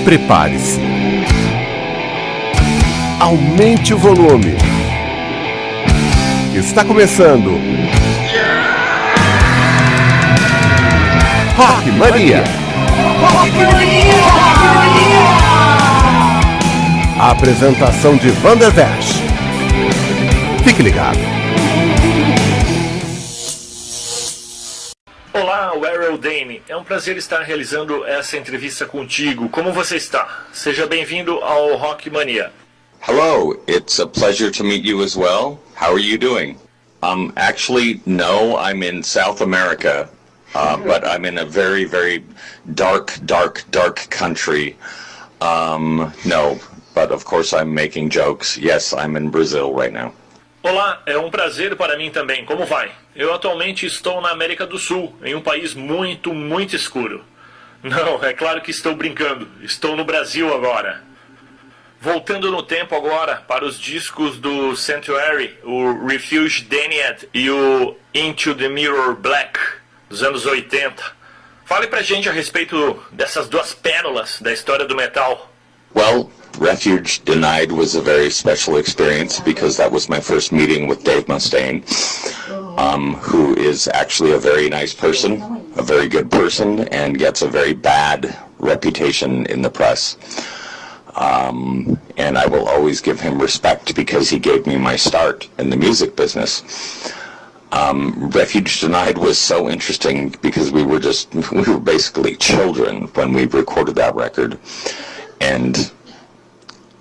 Prepare-se. Aumente o volume. Está começando Rock Mania. A apresentação de bandas. Fique ligado. Olá, Warrel Dane. É um prazer estar realizando essa entrevista contigo. Como você está? Seja bem-vindo ao Rock Mania. Hello, it's a pleasure to meet you as well. How are you doing? Actually, no, I'm in South America, but I'm in a very, very dark country. No, but of course I'm making jokes. Yes, I'm in Brazil right now. Olá, é um prazer para mim também. Como vai? Eu atualmente estou na América do Sul, em um país muito escuro. Não, é claro que estou brincando. Estou no Brasil agora. Voltando no tempo agora para os discos do Sanctuary, o Refuge Dane e o Into the Mirror Black, dos anos 80. Fale pra gente a respeito dessas duas pérolas da história do metal. Well, Refuge Denied was a very special experience because that was my first meeting with Dave Mustaine, who is actually a very nice person, a very good person, and gets a very bad reputation in the press. And I will always give him respect because he gave me my start in the music business. Refuge Denied was so interesting because we were basically children when we recorded that record. And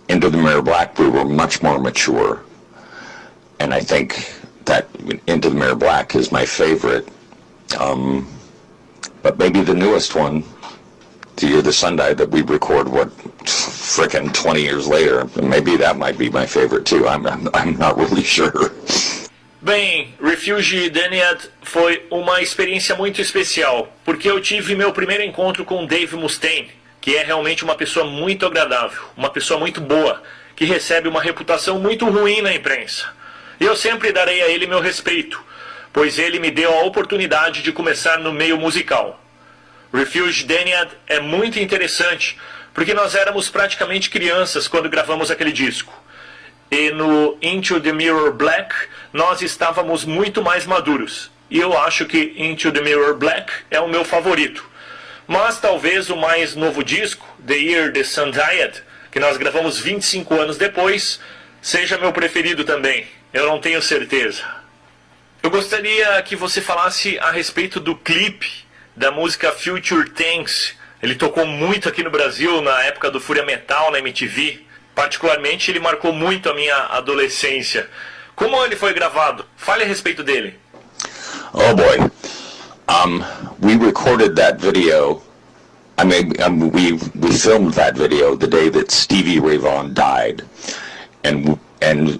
Into the Mirror Black, we were much more mature. And I think that Into the Mirror Black is my favorite. But maybe the newest one, The Year the Sun Died, that we record, frickin' 20 years later. Maybe that might be my favorite too. I'm not really sure. Bem, Refuge Denied foi uma experiência muito especial, porque eu tive meu primeiro encontro com Dave Mustaine, que é realmente uma pessoa muito agradável, uma pessoa muito boa, que recebe uma reputação muito ruim na imprensa. E eu sempre darei a ele meu respeito, pois ele me deu a oportunidade de começar no meio musical. Refuge Denied é muito interessante, porque nós éramos praticamente crianças quando gravamos aquele disco. E no Into the Mirror Black, nós estávamos muito mais maduros. E eu acho que Into the Mirror Black é o meu favorito. Mas talvez o mais novo disco, The Year the Sun Died, que nós gravamos 25 anos depois, seja meu preferido também. Eu não tenho certeza. Eu gostaria que você falasse a respeito do clipe da música Future Tense. Ele tocou muito aqui no Brasil na época do Fúria Metal na MTV. Particularmente, ele marcou muito a minha adolescência. Como ele foi gravado? Fale a respeito dele. Oh boy. We recorded that video. We filmed that video the day that Stevie Ray Vaughan died, and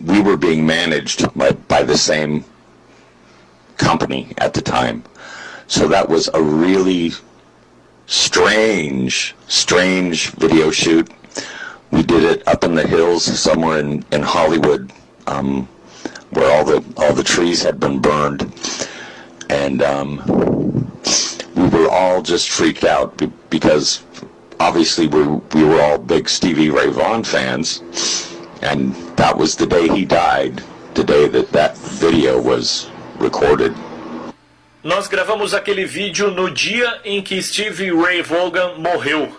we were being managed by the same company at the time. So that was a really strange video shoot. We did it up in the hills somewhere in Hollywood, where all the trees had been burned, and we were all just freaked out because obviously we were all big Stevie Ray Vaughan fans, and that was the day he died, the day that video was recorded. Nós gravamos aquele vídeo no dia em que Stevie Ray Vaughan morreu.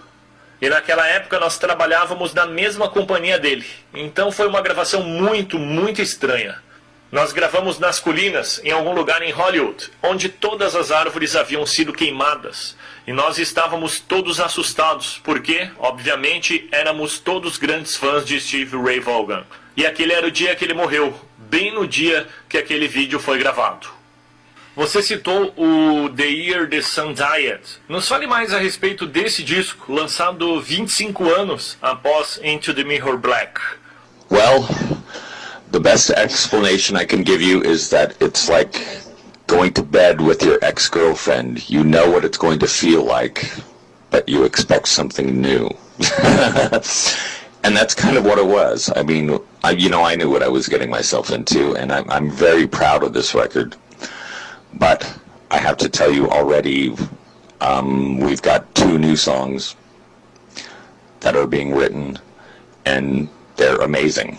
E naquela época nós trabalhávamos na mesma companhia dele. Então foi uma gravação muito estranha. Nós gravamos nas colinas, em algum lugar em Hollywood, onde todas as árvores haviam sido queimadas. E nós estávamos todos assustados, porque, obviamente, éramos todos grandes fãs de Stevie Ray Vaughan. E aquele era o dia que ele morreu, bem no dia que aquele vídeo foi gravado. Você citou o The Year the Sun Died. Nos fale mais a respeito desse disco, lançado 25 anos após Into the Mirror Black. Well, the best explanation I can give you is that it's like going to bed with your ex-girlfriend. You know what it's going to feel like, but you expect something new. And that's kind of what it was. I mean, I knew what I was getting myself into, and I'm very proud of this record. But I have to tell you already, we've got 2 new songs that are being written, and they're amazing.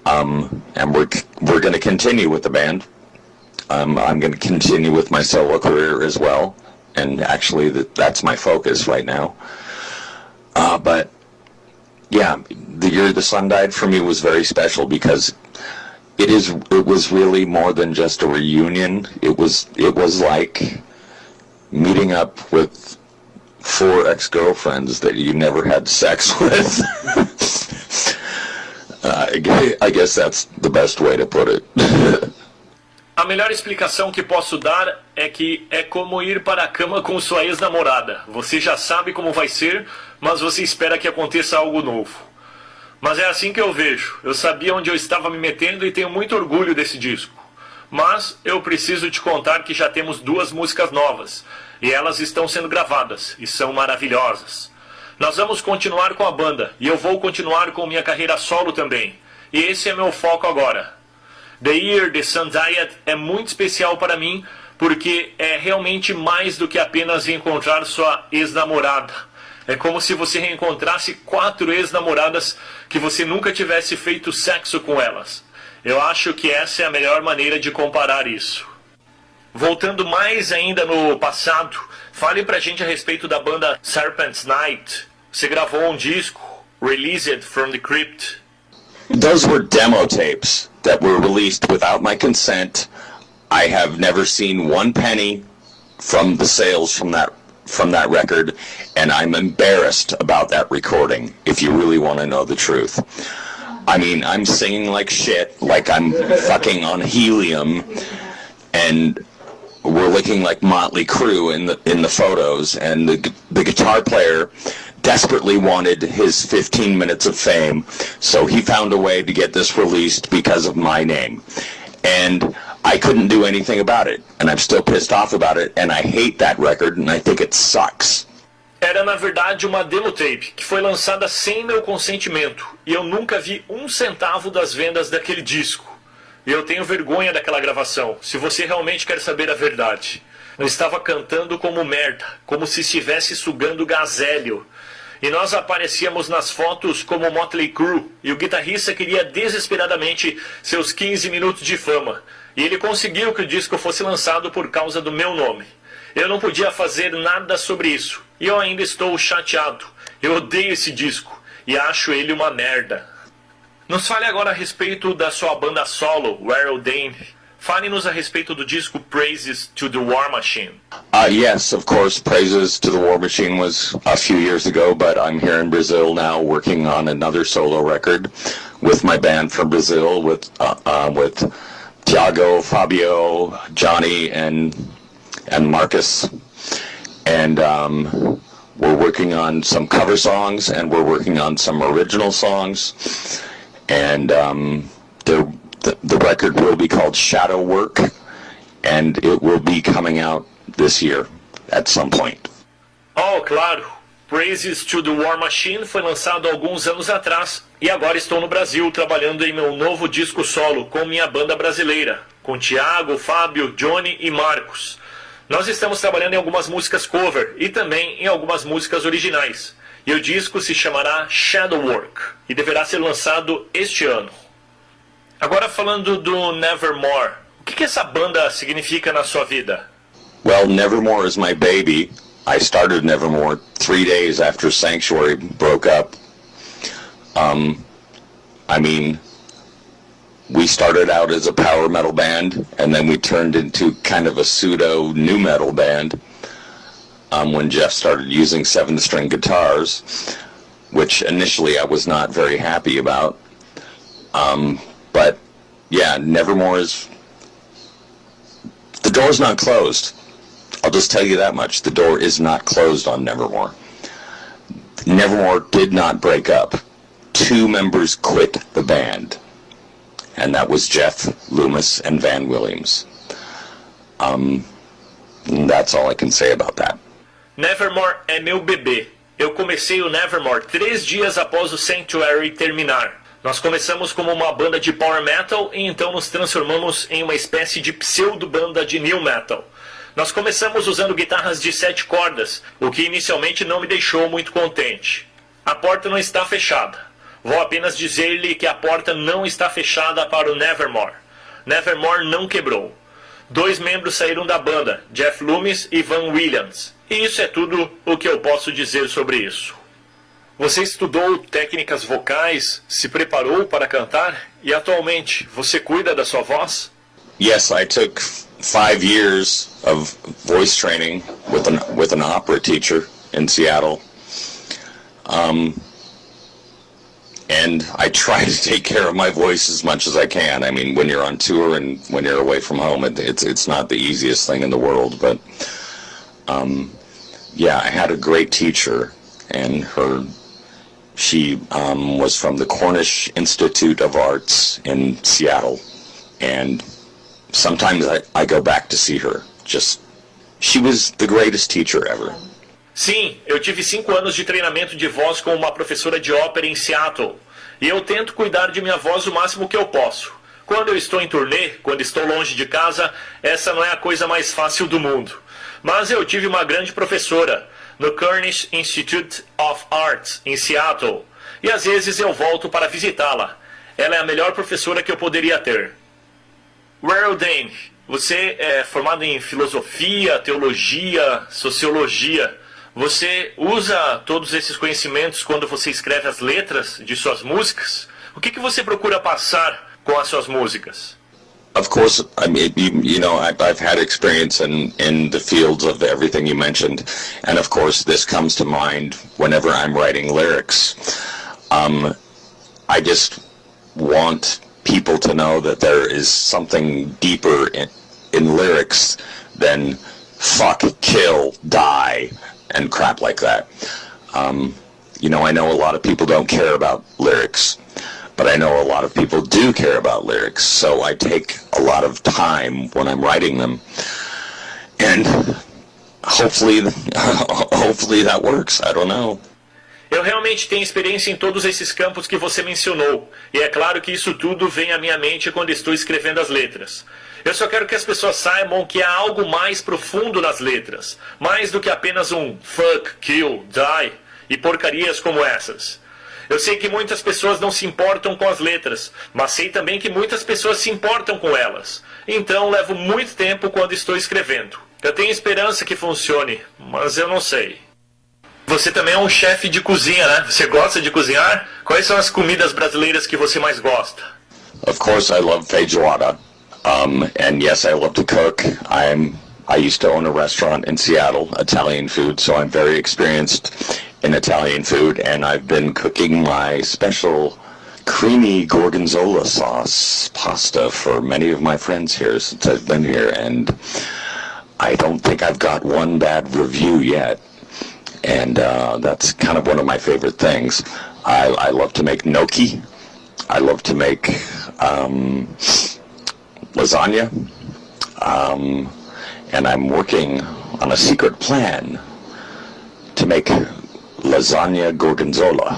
And we're going to continue with the band. I'm going to continue with my solo career as well, and actually that's my focus right now. But yeah, the year the sun died for me was very special because it was really more than just a reunion. It was like meeting up with 4 ex-girlfriends that you never had sex with. I guess that's the best way to put it. A melhor explicação que posso dar é que é como ir para a cama com sua ex-namorada. Você já sabe como vai ser, mas você espera que aconteça algo novo. Mas é assim que eu vejo. Eu sabia onde eu estava me metendo e tenho muito orgulho desse disco. Mas eu preciso te contar que já temos 2 músicas novas. E elas estão sendo gravadas e são maravilhosas. Nós vamos continuar com a banda e eu vou continuar com minha carreira solo também. E esse é meu foco agora. The Year the Sun Died é muito especial para mim porque é realmente mais do que apenas encontrar sua ex-namorada. É como se você reencontrasse 4 ex-namoradas que você nunca tivesse feito sexo com elas. Eu acho que essa é a melhor maneira de comparar isso. Voltando mais ainda no passado, fale pra gente a respeito da banda Serpent's Night. Você gravou um disco, Released from the Crypt. Those were demo tapes that were released without my consent. I have never seen 1 penny from the sales from that record, and I'm embarrassed about that recording, if you really want to know the truth. I mean, I'm singing like shit, like I'm fucking on helium, and we're looking like Motley Crue in the photos, and the guitar player desperately wanted his 15 minutes of fame, so he found a way to get this released because of my name. And I couldn't do anything about it, and I'm still pissed off about it, and I hate that record, and I think it sucks. Era na verdade uma demo tape que foi lançada sem meu consentimento, e eu nunca vi 1 centavo das vendas daquele disco. E eu tenho vergonha daquela gravação, se você realmente quer saber a verdade. Eu estava cantando como merda, como se estivesse sugando gazélio. E nós aparecíamos nas fotos como Motley Crue, e o guitarrista queria desesperadamente seus 15 minutos de fama. E ele conseguiu que o disco fosse lançado por causa do meu nome. Eu não podia fazer nada sobre isso, e eu ainda estou chateado. Eu odeio esse disco, e acho ele uma merda. Nos fale agora a respeito da sua banda solo, Warrel Dane. Fale-nos a respeito do disco Praises to the War Machine. Yes, of course, Praises to the War Machine was a few years ago, but I'm here in Brazil now working on another solo record with my band from Brazil, with Thiago, Fabio, Johnny, and Marcus. And we're working on some cover songs, and we're working on some original songs. And the record will be called Shadow Work, and it will be coming out this year at some point. Oh, claro. Praises to the War Machine foi lançado há alguns anos atrás, e agora estou no Brasil trabalhando em meu novo disco solo com minha banda brasileira, com Thiago, Fábio, Johnny e Marcos. Nós estamos trabalhando em algumas músicas cover e também em algumas músicas originais. E o disco se chamará Shadow Work e deverá ser lançado este ano. Agora falando do Nevermore, o que essa banda significa na sua vida? Well, Nevermore is my baby. I started Nevermore 3 days after Sanctuary broke up. I mean, we started out as a power metal band, and then we turned into kind of a pseudo nu metal band when Jeff started using 7-string guitars, which initially I was not very happy about. But yeah, Nevermore is... The door's not closed. I'll just tell you that much. The door is not closed on Nevermore. Nevermore did not break up. 2 members quit the band, and that was Jeff Loomis and Van Williams. That's all I can say about that. Nevermore é meu bebê. Eu comecei o Nevermore 3 dias após o Sanctuary terminar. Nós começamos como uma banda de power metal e então nos transformamos em uma espécie de pseudo-banda de new metal. Nós começamos usando guitarras de 7 cordas, o que inicialmente não me deixou muito contente. A porta não está fechada. Vou apenas dizer-lhe que a porta não está fechada para o Nevermore. Nevermore não quebrou. 2 membros saíram da banda, Jeff Loomis e Van Williams. E isso é tudo o que eu posso dizer sobre isso. Você estudou técnicas vocais, se preparou para cantar e atualmente você cuida da sua voz? Yes, I took 5 years of voice training with an opera teacher in Seattle. And I try to take care of my voice as much as I can. I mean, when you're on tour and when you're away from home, it's not the easiest thing in the world. But yeah, I had a great teacher, and she was from the Cornish Institute of Arts in Seattle, and sometimes I go back to see her. She was the greatest teacher ever. Sim, eu tive 5 anos de treinamento de voz com uma professora de ópera em Seattle. E eu tento cuidar de minha voz o máximo que eu posso. Quando eu estou em turnê, quando estou longe de casa, essa não é a coisa mais fácil do mundo. Mas eu tive uma grande professora no Cornish Institute of Arts em Seattle. E às vezes eu volto para visitá-la. Ela é a melhor professora que eu poderia ter. Warrel Dane, você é formado em filosofia, teologia, sociologia. Você usa todos esses conhecimentos quando você escreve as letras de suas músicas? O que você procura passar com as suas músicas? Of course, I mean, you know, I've had experience in the fields of everything you mentioned, and of course, this comes to mind whenever I'm writing lyrics. I just want people to know that there is something deeper in lyrics than fuck, kill, die, and crap like that. You know, I know a lot of people don't care about lyrics, but I know a lot of people do care about lyrics, so I take a lot of time when I'm writing them, and hopefully that works. I don't know. Eu realmente tenho experiência em todos esses campos que você mencionou, e é claro que isso tudo vem à minha mente quando estou escrevendo as letras. Eu só quero que as pessoas saibam que há algo mais profundo nas letras, mais do que apenas um fuck, kill, die e porcarias como essas. Eu sei que muitas pessoas não se importam com as letras, mas sei também que muitas pessoas se importam com elas. Então levo muito tempo quando estou escrevendo. Eu tenho esperança que funcione, mas eu não sei. Você também é um chefe de cozinha, né? Você gosta de cozinhar? Quais são as comidas brasileiras que você mais gosta? Of course, I love feijoada. And yes, I love to cook. I used to own a restaurant in Seattle, Italian food, so I'm very experienced in Italian food, and I've been cooking my special creamy gorgonzola sauce pasta for many of my friends here since I've been here, and I don't think I've got one bad review yet, and that's kind of one of my favorite things. I love to make gnocchi. I love to make lasagna, and I'm working on a secret plan to make lasagna gorgonzola,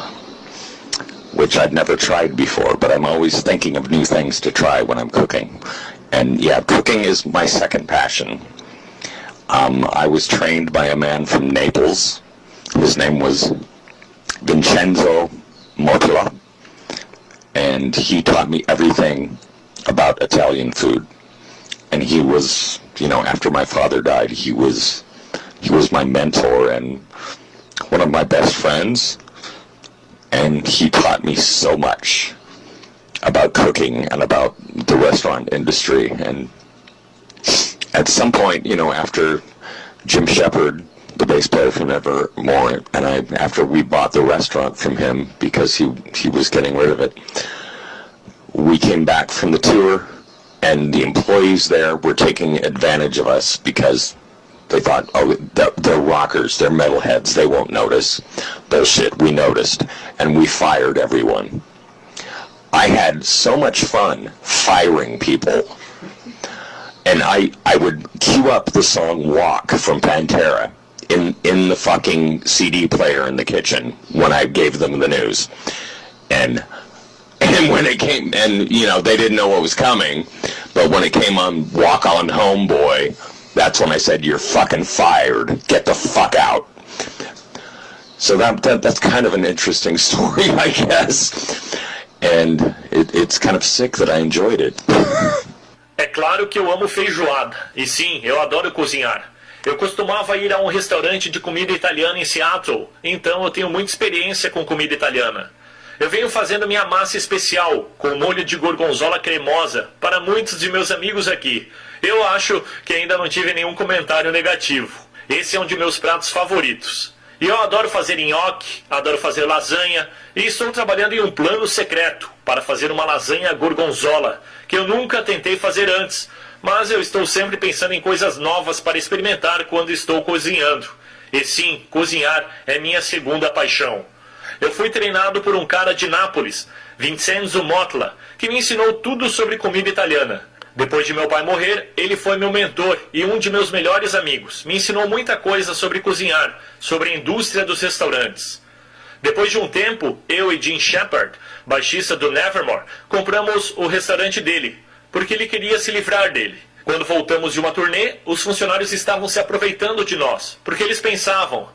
which I've never tried before, but I'm always thinking of new things to try when I'm cooking. And yeah, cooking is my second passion. I was trained by a man from Naples. His name was Vincenzo Motola, and he taught me everything about Italian food. And he was, you know, after my father died, he was my mentor and one of my best friends, and he taught me so much about cooking and about the restaurant industry. And at some point, you know, after Jim Shepard, the bass player from Nevermore, and after we bought the restaurant from him because he was getting rid of it, we came back from the tour, and the employees there were taking advantage of us because they thought, oh, they're rockers, they're metalheads, they won't notice. Bullshit, we noticed, and we fired everyone. I had so much fun firing people, and I would cue up the song Walk from Pantera in the fucking CD player in the kitchen when I gave them the news. And when it came, and you know, they didn't know what was coming, but when it came on Walk On Home Boy, that's when I said, you're fucking fired. Get the fuck out. So that's kind of an interesting story, I guess. And it's kind of sick that I enjoyed it. É claro que eu amo feijoada. E sim, eu adoro cozinhar. Eu costumava ir a um restaurante de comida italiana em Seattle, então eu tenho muita experiência com comida italiana. Eu venho fazendo minha massa especial, com molho de gorgonzola cremosa, para muitos de meus amigos aqui. Eu acho que ainda não tive nenhum comentário negativo. Esse é um de meus pratos favoritos. E eu adoro fazer nhoque, adoro fazer lasanha, e estou trabalhando em um plano secreto para fazer uma lasanha gorgonzola, que eu nunca tentei fazer antes, mas eu estou sempre pensando em coisas novas para experimentar quando estou cozinhando. E sim, cozinhar é minha segunda paixão. Eu fui treinado por um cara de Nápoles, Vincenzo Motla, que me ensinou tudo sobre comida italiana. Depois de meu pai morrer, ele foi meu mentor e um de meus melhores amigos. Me ensinou muita coisa sobre cozinhar, sobre a indústria dos restaurantes. Depois de um tempo, eu e Jim Shepard, baixista do Nevermore, compramos o restaurante dele, porque ele queria se livrar dele. Quando voltamos de uma turnê, os funcionários estavam se aproveitando de nós, porque eles pensavam,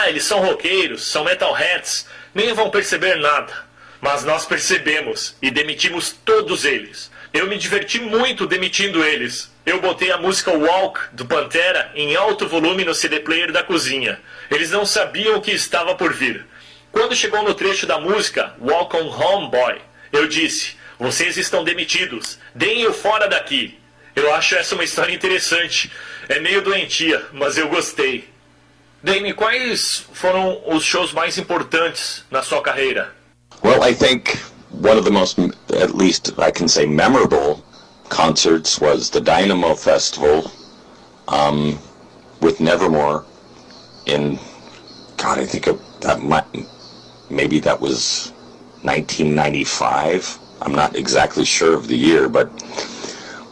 eles são roqueiros, são metalheads, nem vão perceber nada. Mas nós percebemos e demitimos todos eles. Eu me diverti muito demitindo eles. Eu botei a música Walk, do Pantera, em alto volume no CD player da cozinha. Eles não sabiam o que estava por vir. Quando chegou no trecho da música Walk On Home Boy, eu disse, vocês estão demitidos, deem-o fora daqui. Eu acho essa uma história interessante. É meio doentia, mas eu gostei. Dane, quais foram os shows mais importantes na sua carreira? Well, I think one of the most, at least I can say, memorable concerts was the Dynamo Festival with Nevermore in, God, I think maybe that was 1995. I'm not exactly sure of the year, but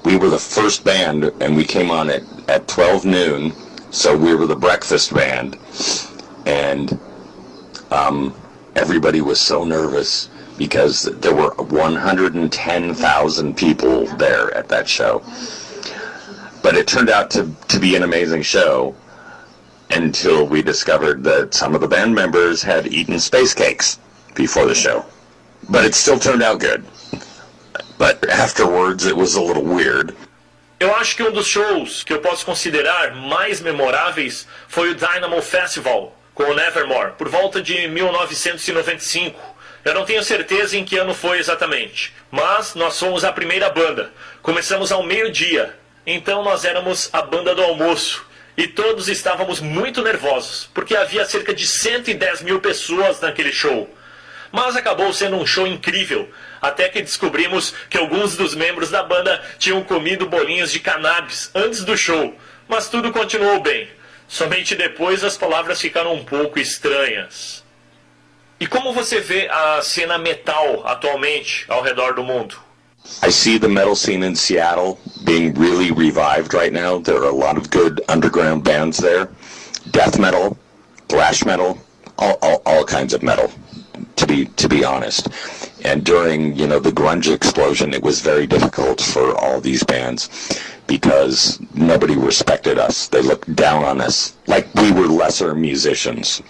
we were the first band, and we came on at 12 noon, so we were the breakfast band, and everybody was so nervous because there were 110,000 people there at that show. But it turned out to be an amazing show until we discovered that some of the band members had eaten space cakes before the show. But it still turned out good. But afterwards it was a little weird. Eu acho que um dos shows que eu posso considerar mais memoráveis foi o Dynamo Festival com o Nevermore, por volta de 1995. Eu não tenho certeza em que ano foi exatamente, mas nós fomos a primeira banda. Começamos ao meio-dia, então nós éramos a banda do almoço. E todos estávamos muito nervosos, porque havia cerca de 110 mil pessoas naquele show. Mas acabou sendo um show incrível, até que descobrimos que alguns dos membros da banda tinham comido bolinhos de cannabis antes do show. Mas tudo continuou bem. Somente depois as palavras ficaram um pouco estranhas. E como você vê a cena metal atualmente ao redor do mundo? I see the metal scene in Seattle being really revived right now. There are a lot of good underground bands there. Death metal, thrash metal, all kinds of metal, to be honest. And during, the grunge explosion, it was very difficult for all these bands because nobody respected us. They looked down on us like we were lesser musicians.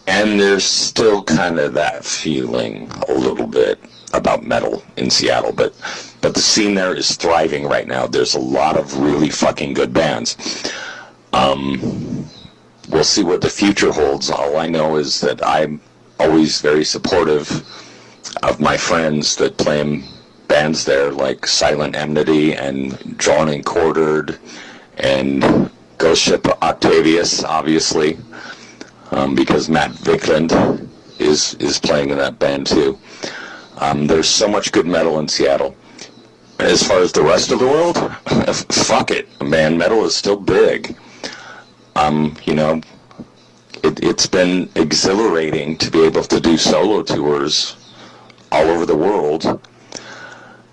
And there's still kind of that feeling a little bit about metal in Seattle, but the scene there is thriving right now. There's a lot of really fucking good bands. We'll see what the future holds. All I know is that I'm always very supportive of my friends that play in bands there, like Silent Enmity and Drawn and Quartered and Ghost Ship Octavius, obviously, because Matt Vickland is playing in that band too. There's so much good metal in Seattle. As far as the rest of the world, fuck it, man, metal is still big. It's been exhilarating to be able to do solo tours all over the world,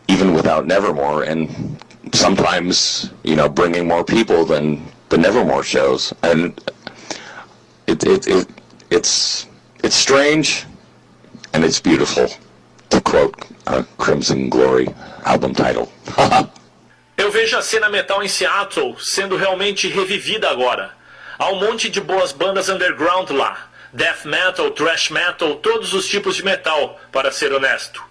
even without Nevermore, and sometimes, bringing more people than the Nevermore shows. And It's strange and it's beautiful, to quote Crimson Glory album title. Eu vejo a cena metal em Seattle sendo realmente revivida agora. Há um monte de boas bandas underground lá. Death metal, thrash metal, todos os tipos de metal, para ser honesto.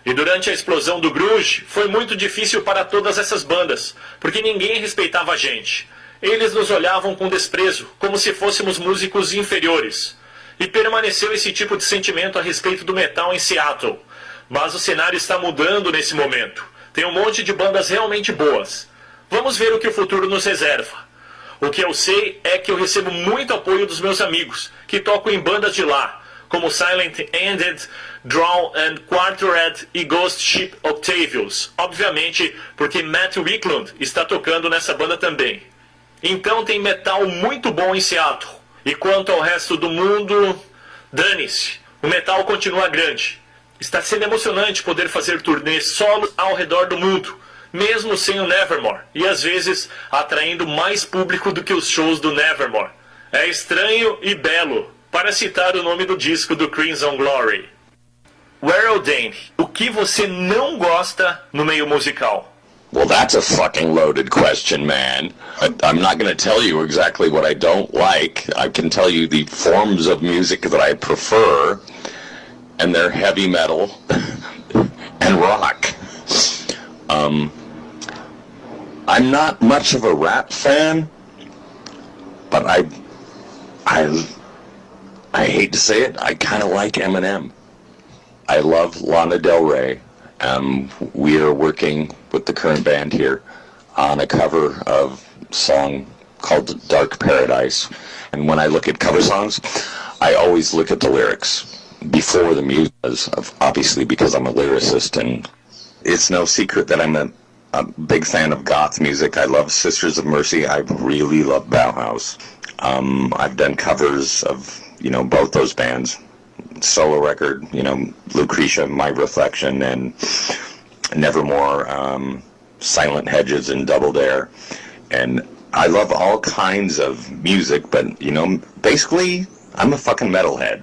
E durante a explosão do grunge, foi muito difícil para todas essas bandas, porque ninguém respeitava a gente. Eles nos olhavam com desprezo, como se fôssemos músicos inferiores. E permaneceu esse tipo de sentimento a respeito do metal em Seattle. Mas o cenário está mudando nesse momento. Tem um monte de bandas realmente boas. Vamos ver o que o futuro nos reserva. O que eu sei é que eu recebo muito apoio dos meus amigos, que tocam em bandas de lá, como Silent Ended, Draw and Quartered e Ghost Ship Octavius. Obviamente, porque Matt Wicklund está tocando nessa banda também. Então tem metal muito bom em Seattle. E quanto ao resto do mundo, dane-se. O metal continua grande. Está sendo emocionante poder fazer turnês solo ao redor do mundo, mesmo sem o Nevermore, e às vezes atraindo mais público do que os shows do Nevermore. É estranho e belo, para citar o nome do disco do Crimson Glory. Warrel Dane, o que você não gosta no meio musical? Well, that's a fucking loaded question, man. I'm not going to tell you exactly what I don't like. I can tell you the forms of music that I prefer, and they're heavy metal and rock. I'm not much of a rap fan, but I hate to say it, I kind of like Eminem. I love Lana Del Rey. We are working with the current band here on a cover of a song called Dark Paradise. And when I look at cover songs, I always look at the lyrics before the music, obviously because I'm a lyricist, and it's no secret that I'm a big fan of goth music. I love Sisters of Mercy. I really love Bauhaus. I've done covers of, both those bands. Solo record, Lucretia, My Reflection, and Nevermore, Silent Hedges, and Double Dare. And I love all kinds of music, but, basically, I'm a fucking metalhead.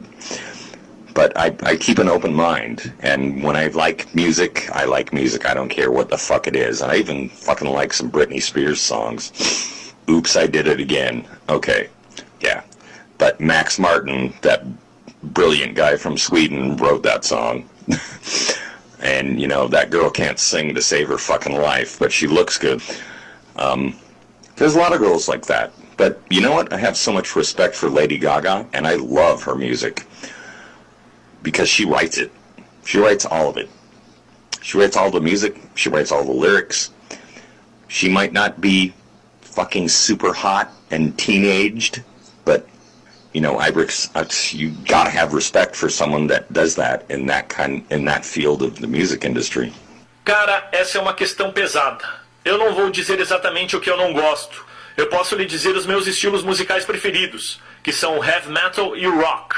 But I keep an open mind, and when I like music, I like music. I don't care what the fuck it is. And I even fucking like some Britney Spears songs. Oops, I Did It Again. Okay, yeah. But Max Martin, that brilliant guy from Sweden, wrote that song. And, that girl can't sing to save her fucking life, but she looks good. There's a lot of girls like that. But you know what? I have so much respect for Lady Gaga, and I love her music. Because she writes it. She writes all of it. She writes all the music. She writes all the lyrics. She might not be fucking super hot and teenaged, but, you gotta have respect for someone that does that in that field of the music industry. Cara, essa é uma questão pesada. Eu não vou dizer exatamente o que eu não gosto. Eu posso lhe dizer os meus estilos musicais preferidos, que são o heavy metal e o rock.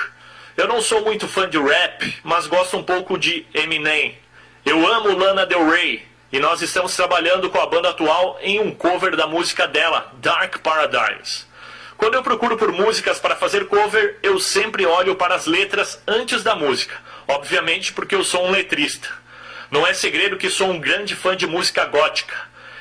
Eu não sou muito fã de rap, mas gosto um pouco de Eminem. Eu amo Lana Del Rey, e nós estamos trabalhando com a banda atual em um cover da música dela, Dark Paradise. Quando eu procuro por músicas para fazer cover, eu sempre olho para as letras antes da música, obviamente porque eu sou um letrista. Não é segredo que sou um grande fã de música gótica.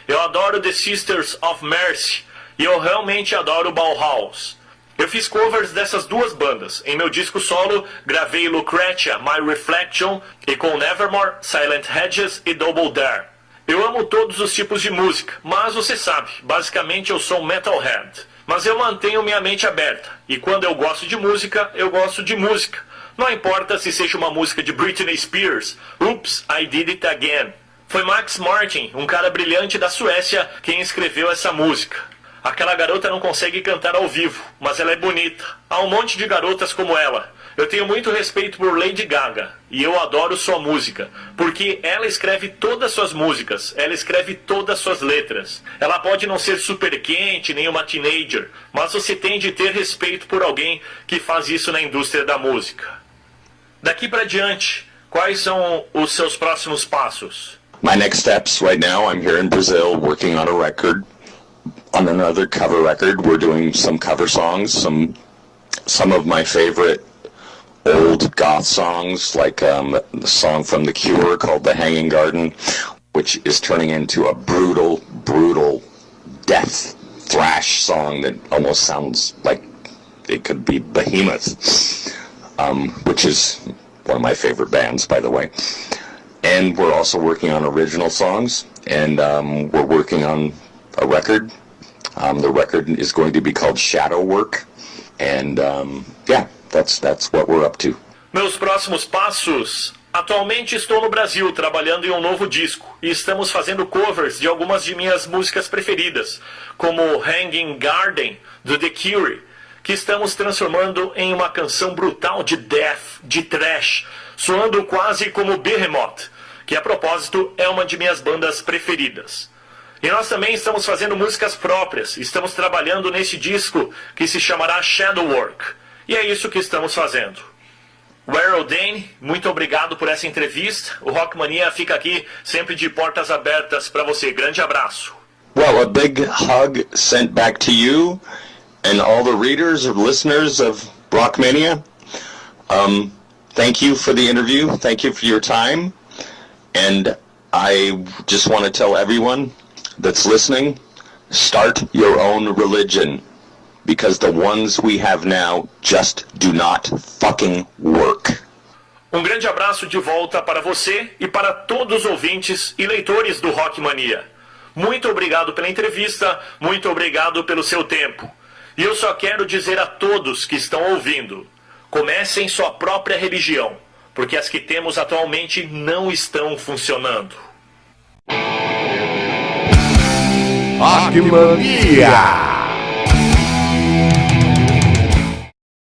Eu adoro The Sisters of Mercy, e eu realmente adoro Bauhaus. Eu fiz covers dessas duas bandas. Em meu disco solo, gravei Lucretia, My Reflection, e com Nevermore, Silent Hedges e Double Dare. Eu amo todos os tipos de música, mas você sabe, basicamente eu sou um metalhead. Mas eu mantenho minha mente aberta, e quando eu gosto de música, eu gosto de música. Não importa se seja uma música de Britney Spears, Oops, I Did It Again. Foi Max Martin, um cara brilhante da Suécia, quem escreveu essa música. Aquela garota não consegue cantar ao vivo, mas ela é bonita. Há um monte de garotas como ela. Eu tenho muito respeito por Lady Gaga, e eu adoro sua música, porque ela escreve todas suas músicas, ela escreve todas suas letras. Ela pode não ser super quente, nem uma teenager, mas você tem de ter respeito por alguém que faz isso na indústria da música. Daqui para diante, quais são os seus próximos passos? My next steps right now, I'm here in Brazil working on a record. On another cover record, we're doing some cover songs, some some of my favorite old goth songs, like the song from The Cure called The Hanging Garden, which is turning into a brutal, brutal death thrash song that almost sounds like it could be Behemoth, which is one of my favorite bands, by the way. And we're also working on original songs, and we're working on a record. The record is going to be called Shadow Work, and yeah, that's what we're up to. Meus próximos passos. Atualmente estou no Brasil trabalhando em um novo disco e estamos fazendo covers de algumas de minhas músicas preferidas, como Hanging Garden, do The Cure, que estamos transformando em uma canção brutal de death, de thrash, soando quase como Behemoth, que a propósito é uma de minhas bandas preferidas. E nós também estamos fazendo músicas próprias, estamos trabalhando nesse disco que se chamará Shadow Work, e é isso que estamos fazendo. Warrel Dane, muito obrigado por essa entrevista. O Rock Mania fica aqui sempre de portas abertas para você. Grande abraço. Well, a big hug sent back to you and all the readers or listeners of Rock Mania. Thank you for the interview. Thank you for your time. And I just want to tell everyone that's listening, start your own religion. Because the ones we have now just do not fucking work. Um grande abraço de volta para você e para todos os ouvintes e leitores do Rock Mania. Muito obrigado pela entrevista, muito obrigado pelo seu tempo. E eu só quero dizer a todos que estão ouvindo, comecem sua própria religião, porque as que temos atualmente não estão funcionando. Rock Mania!